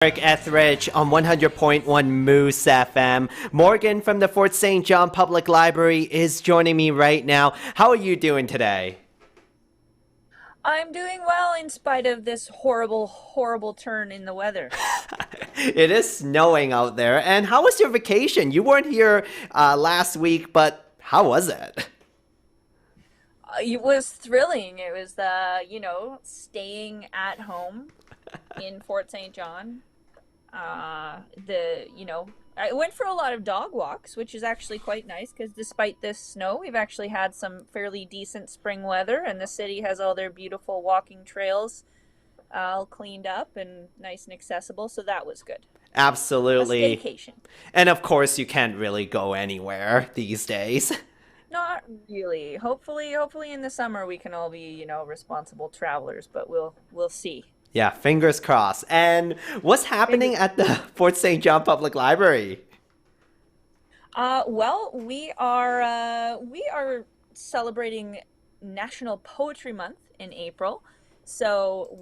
Eric Etheridge on 100.1 Moose FM. Morgan from the Fort St. John Public Library is joining me right now. How are you doing today? I'm doing well in spite of this horrible, horrible turn in the weather. It is snowing out there. And how was your vacation? You weren't here last week, but how was it? It was thrilling. It was, staying at home in Fort St. John. I went for a lot of dog walks, which is actually quite nice because despite this snow, we've actually had some fairly decent spring weather, and the city has all their beautiful walking trails all cleaned up and nice and accessible. So that was good. A Absolutely. staycation. And of course, you can't really go anywhere these days. Not really. Hopefully in the summer we can all be, responsible travelers, but we'll see. Yeah, fingers crossed. And what's happening Fingers. at the Fort St. John Public Library? Well, we are celebrating National Poetry Month in April. So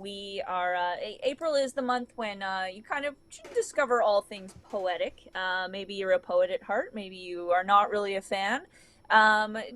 April is the month when you kind of discover all things poetic. Maybe you're a poet at heart. Maybe you are not really a fan.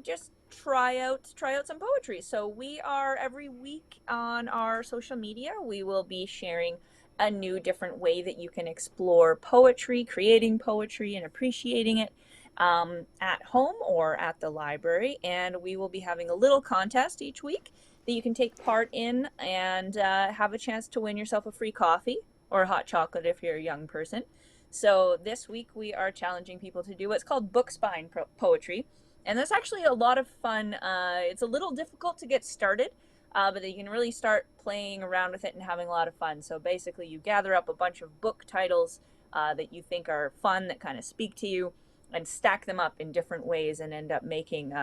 Just try out some poetry. So we are every week on our social media. We will be sharing a new different way that you can explore poetry, creating poetry, and appreciating it at home or at the library. And we will be having a little contest each week that you can take part in and have a chance to win yourself a free coffee or hot chocolate if you're a young person. So this week we are challenging people to do what's called book spine poetry. And that's actually a lot of fun. It's a little difficult to get started, but you can really start playing around with it and having a lot of fun. So basically, you gather up a bunch of book titles that you think are fun, that kind of speak to you, and stack them up in different ways and end up making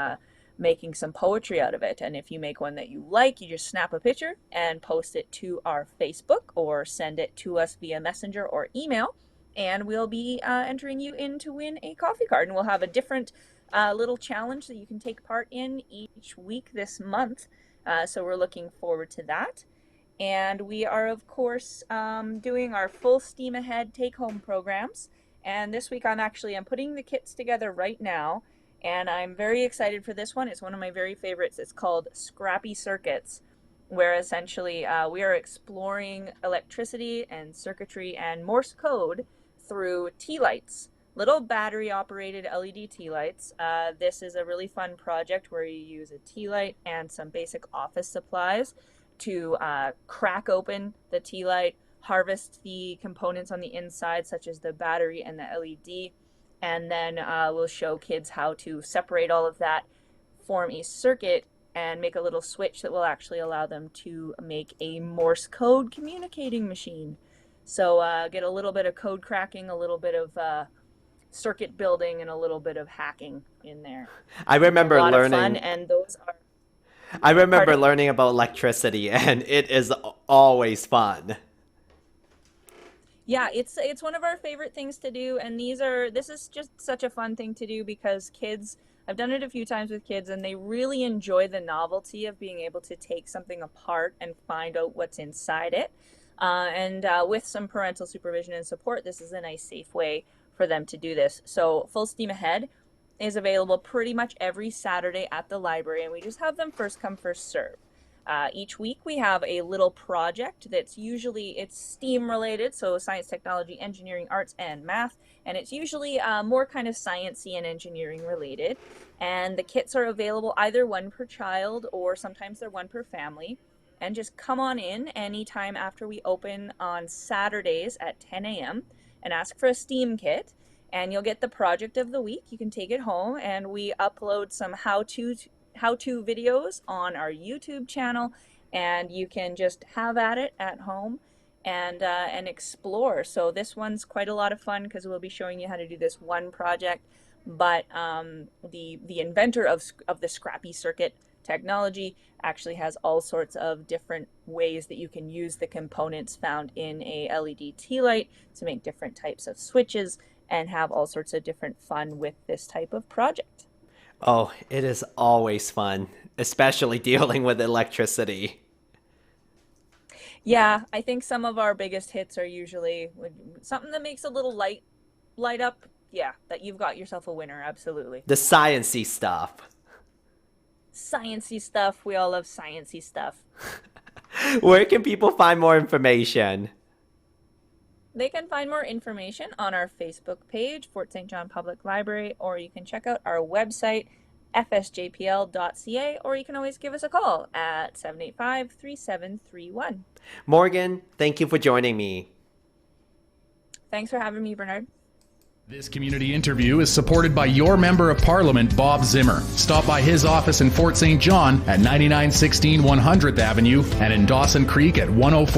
some poetry out of it. And if you make one that you like, you just snap a picture and post it to our Facebook or send it to us via Messenger or email. And we'll be entering you in to win a coffee card. And we'll have a different little challenge that you can take part in each week this month. So we're looking forward to that. And we are, of course, doing our full steam ahead take home programs. And this week I'm putting the kits together right now. And I'm very excited for this one. It's one of my very favorites. It's called Scrappy Circuits, where essentially we are exploring electricity and circuitry and Morse code through tea lights, little battery operated LED tea lights. This is a really fun project where you use a tea light and some basic office supplies to crack open the tea light, harvest the components on the inside, such as the battery and the LED, and then we'll show kids how to separate all of that, form a circuit, and make a little switch that will actually allow them to make a Morse code communicating machine. So get a little bit of code cracking, a little bit of circuit building, and a little bit of hacking in there. I A remember lot of fun, learning and those are, I remember pardon? learning about electricity and it is always fun. Yeah, it's one of our favorite things to do, and this is just such a fun thing to do because kids, I've done it a few times with kids, and they really enjoy the novelty of being able to take something apart and find out what's inside it. And with some parental supervision and support, this is a nice, safe way for them to do this. So, Full Steam Ahead is available pretty much every Saturday at the library, and we just have them first come, first serve. Each week we have a little project that's usually it's STEAM related, so science, technology, engineering, arts, and math, and it's usually more kind of sciencey and engineering related. And the kits are available either one per child or sometimes they're one per family. And just come on in anytime after we open on Saturdays at 10 a.m. and ask for a STEAM kit, and you'll get the project of the week. You can take it home, and we upload some how to videos on our YouTube channel, and you can just have at it at home and explore. So this one's quite a lot of fun because we'll be showing you how to do this one project. But the inventor of the Scrappy Circuit technology actually has all sorts of different ways that you can use the components found in a LED tea light to make different types of switches and have all sorts of different fun with this type of project. Oh, it is always fun, especially dealing with electricity. Yeah, I think some of our biggest hits are usually something that makes a little light up. Yeah, that you've got yourself a winner. Absolutely. The science-y stuff. Sciency stuff. We all love sciency stuff. Where can people find more information? They can find more information on our Facebook page, Fort St. John Public Library, or you can check out our website, fsjpl.ca, or you can always give us a call at 785-3731. Morgan, thank you for joining me. Thanks for having me, Bernard. This community interview is supported by your Member of Parliament, Bob Zimmer. Stop by his office in Fort St. John at 9916 100th Avenue and in Dawson Creek at 104